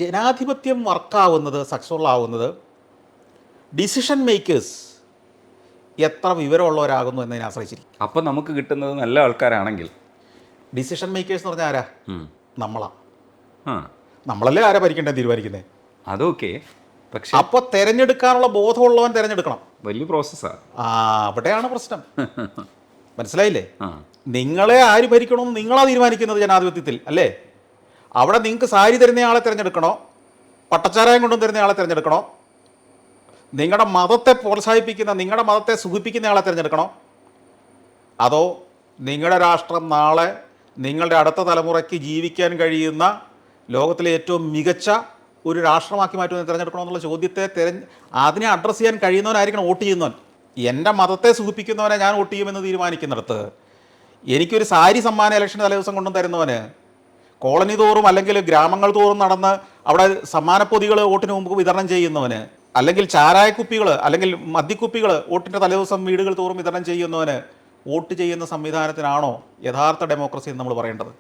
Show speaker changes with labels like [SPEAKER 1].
[SPEAKER 1] ജനാധിപത്യം വർക്കാവുന്നത്, സക്സസ്ഫുൾ ആവുന്നത് decision makers എത്ര വിവരമുള്ളവരാകുന്നു എന്നതിനെ ആശ്രയിച്ചിരിക്കും.
[SPEAKER 2] അപ്പം നമുക്ക് കിട്ടുന്നത് നല്ല ആൾക്കാരാണെങ്കിൽ
[SPEAKER 1] ഡിസിഷൻ മേക്കേഴ്സ് എന്ന് പറഞ്ഞാൽ ആരാ? നമ്മളാ.
[SPEAKER 2] ആ
[SPEAKER 1] നമ്മളല്ലേ ആരാ ഭരിക്കേണ്ടത് തീരുമാനിക്കുന്നത്.
[SPEAKER 2] അതൊക്കെ പക്ഷെ
[SPEAKER 1] അപ്പോൾ തിരഞ്ഞെടുക്കാനുള്ള ബോധമുള്ളവൻ തിരഞ്ഞെടുക്കണം.
[SPEAKER 2] വലിയ പ്രോസസ്സാണ്.
[SPEAKER 1] അവിടെയാണ് പ്രശ്നം. മനസ്സിലായില്ലേ?
[SPEAKER 2] ആ
[SPEAKER 1] നിങ്ങളെ ആര് ഭരിക്കണമെന്ന് നിങ്ങളാ തീരുമാനിക്കുന്നത് ജനാധിപത്യത്തിൽ, അല്ലേ? അവിടെ നിങ്ങൾക്ക് സാരി തരുന്നയാളെ തിരഞ്ഞെടുക്കണോ, പട്ടച്ചാരായം കൊണ്ടും തരുന്നയാളെ തിരഞ്ഞെടുക്കണോ, നിങ്ങളുടെ മതത്തെ പ്രോത്സാഹിപ്പിക്കുന്ന, നിങ്ങളുടെ മതത്തെ സുഖിപ്പിക്കുന്നയാളെ തിരഞ്ഞെടുക്കണോ, അതോ നിങ്ങളുടെ രാഷ്ട്രം നാളെ നിങ്ങളുടെ അടുത്ത തലമുറയ്ക്ക് ജീവിക്കാൻ കഴിയുന്ന ലോകത്തിലെ ഏറ്റവും മികച്ച ഒരു രാഷ്ട്രമാക്കി മാറ്റുമെന്ന് തിരഞ്ഞെടുക്കണോ എന്നുള്ള ചോദ്യത്തെ അതിനെ അഡ്രസ്സ് ചെയ്യാൻ കഴിയുന്നവനായിരിക്കണം വോട്ട് ചെയ്യുന്നവൻ. എൻ്റെ മതത്തെ സുഖിപ്പിക്കുന്നവനെ ഞാൻ വോട്ട് ചെയ്യുമെന്ന് തീരുമാനിക്കുന്നിടത്ത് എനിക്കൊരു സാരി സമ്മാന ഇലക്ഷൻ തലേദിവസം കൊണ്ടും തരുന്നവന്, കോളനി തോറും അല്ലെങ്കിൽ ഗ്രാമങ്ങൾ തോറും നടന്ന് അവിടെ സമ്മാനപ്പൊതികൾ വോട്ടിന് മുമ്പ് വിതരണം ചെയ്യുന്നവന്, അല്ലെങ്കിൽ ചാരായക്കുപ്പികൾ അല്ലെങ്കിൽ മദ്യക്കുപ്പികൾ വോട്ടിൻ്റെ തലേദിവസം വീടുകൾ തോറും വിതരണം ചെയ്യുന്നവന് വോട്ട് ചെയ്യുന്ന സംവിധാനത്തിനാണോ യഥാർത്ഥ ഡെമോക്രസി എന്ന് നമ്മൾ പറയേണ്ടത്?